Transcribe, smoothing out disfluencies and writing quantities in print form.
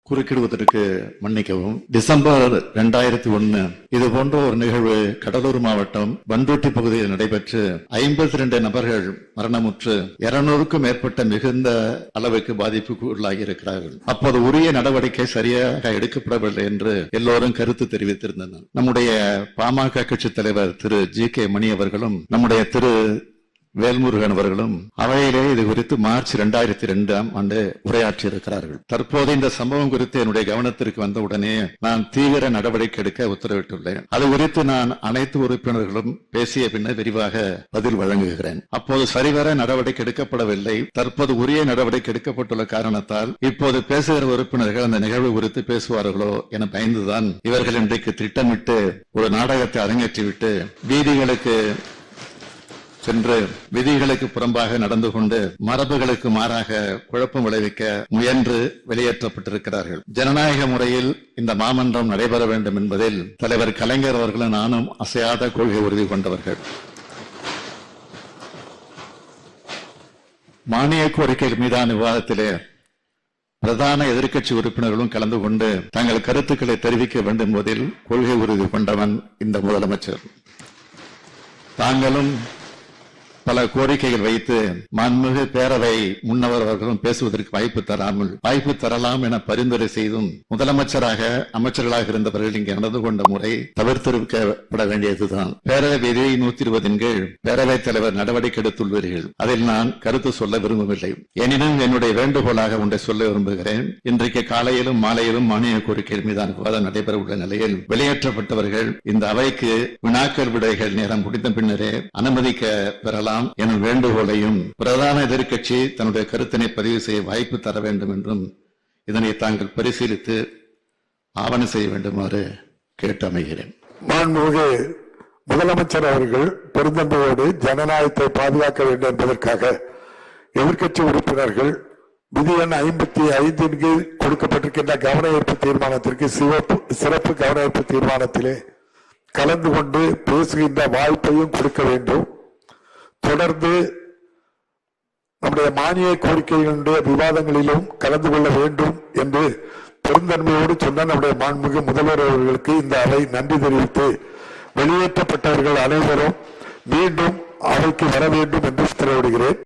குறுக்கிடுவதற்கு மன்னிக்கவும். டிசம்பர் 2001 இது போன்ற ஒரு நிகழ்வு கடலூர் மாவட்டம் பண்ருட்டி பகுதியில் நடைபெற்று 52 நபர்கள் மரணமுற்று 200க்கும் மேற்பட்ட மிகுந்த அளவுக்கு பாதிப்புக்கு உள்ளாகி இருக்கிறார்கள். அப்போது உரிய நடவடிக்கை சரியாக எடுக்கப்படவில்லை என்று எல்லோரும் கருத்து தெரிவித்திருந்தனர். நம்முடைய பாமக கட்சி தலைவர் திரு ஜி.கே. மணி அவர்களும் நம்முடைய திரு வேல்முருகன் அவர்களும் அவையிலே இது குறித்து மார்ச் 2002 உரையாற்றி இருக்கிறார்கள். தற்போது இந்த சம்பவம் குறித்து என்னுடைய கவனத்திற்கு வந்தவுடனே நான் தீவிர நடவடிக்கை எடுக்க உத்தரவிட்டுள்ளேன். அது குறித்து நான் அனைத்து உறுப்பினர்களும் பேசிய பின்னர் விரிவாக பதில் வழங்குகிறேன். அப்போது சரிவர நடவடிக்கை எடுக்கப்படவில்லை. தற்போது உரிய நடவடிக்கை எடுக்கப்பட்டுள்ள காரணத்தால் இப்போது பேசுகிற உறுப்பினர்கள் அந்த நிகழ்வு குறித்து பேசுவார்களோ என பயந்துதான் இவர்கள் இன்றைக்கு திட்டமிட்டு ஒரு நாடகத்தை அரங்கேற்றிவிட்டு வீதிகளுக்கு சென்று விதிகளுக்கு புறம்பாக நடந்து கொண்டு மரபுகளுக்கு மாறாக குழப்பம் விளைவிக்க முயன்று வெளியேற்றப்பட்டிருக்கிறார்கள். ஜனநாயக முறையில் இந்த மாமன்றம் நடைபெற வேண்டும் என்பதில் தலைவர் கலைஞர் அவர்களும் நானும் அசையாத கொள்கை உறுதி கொண்டவர்கள். மானிய கோரிக்கைகள் மீதான விவாதத்திலே பிரதான எதிர்க்கட்சி உறுப்பினர்களும் கலந்து கொண்டு தங்கள் கருத்துக்களை தெரிவிக்க வேண்டும் என்பதில் கொள்கை உறுதி கொண்டவன் இந்த முதலமைச்சர். தாங்களும் பல கோரிக்கைகள் வைத்து மாண்புமிகு பேரவை முன்னவர் அவர்களும் பேசுவதற்கு வாய்ப்பு தரலாம் என பரிந்துரை செய்தும் முதலமைச்சராக அமைச்சர்களாக இருந்தவர்கள் இங்கே நடந்து கொண்ட முறை தவிர்த்திருக்கப்பட வேண்டியதுதான். பேரவை விதி 120 கீழ் பேரவைத் தலைவர் நடவடிக்கை எடுத்துள்ளீர்கள். அதில் நான் கருத்து சொல்ல விரும்பவில்லை. எனினும் என்னுடைய வேண்டுகோளாக ஒன்றை சொல்ல விரும்புகிறேன். இன்றைக்கு காலையிலும் மாலையிலும் மானிய கோரிக்கைகள் மீதான விவாதம் நடைபெற உள்ள நிலையில் வெளியேற்றப்பட்டவர்கள் இந்த அவைக்கு வினாக்கள் விடைகள் நேரம் முடிந்த பின்னரே அனுமதிக்க பெறலாம் எனும் வேண்டுகோளையும் பிரதான எதிர்க்கட்சி தன்னுடைய கருத்தினை பதிவு செய்ய வாய்ப்பு தர வேண்டும் என்றும் இதனை தாங்கள் பரிசீலித்து ஆவணம் செய்ய வேண்டுமாறு கேட்டு அமைகிறேன். மாண்புமிகு முதலமைச்சர் அவர்கள் பெருந்தன்மையோடு ஜனநாயகத்தை பாதுகாக்க வேண்டும் என்பதற்காக எதிர்க்கட்சி உறுப்பினர்கள் விதி எண் 55 கீழ் கொடுக்கப்பட்டிருக்கின்ற கவன ஈர்ப்பு தீர்மானத்திற்கு சிறப்பு கவன ஈர்ப்பு தீர்மானத்திலே கலந்து கொண்டு பேசுகின்ற வாய்ப்பையும் கொடுக்க வேண்டும். தொடர்ந்து நம்முடைய மானிய கோரிக்கைகளுடைய விவாதங்களிலும் கலந்து கொள்ள வேண்டும் என்று பெருந்தன்மையோடு சொன்ன நம்முடைய மாண்புமிகு முதல்வர் அவர்களுக்கு இந்த அவை நன்றி தெரிவித்து வெளியேற்றப்பட்டவர்கள் அனைவரும் மீண்டும் அவைக்கு வர வேண்டும் என்று உத்தரவிடுகிறேன்.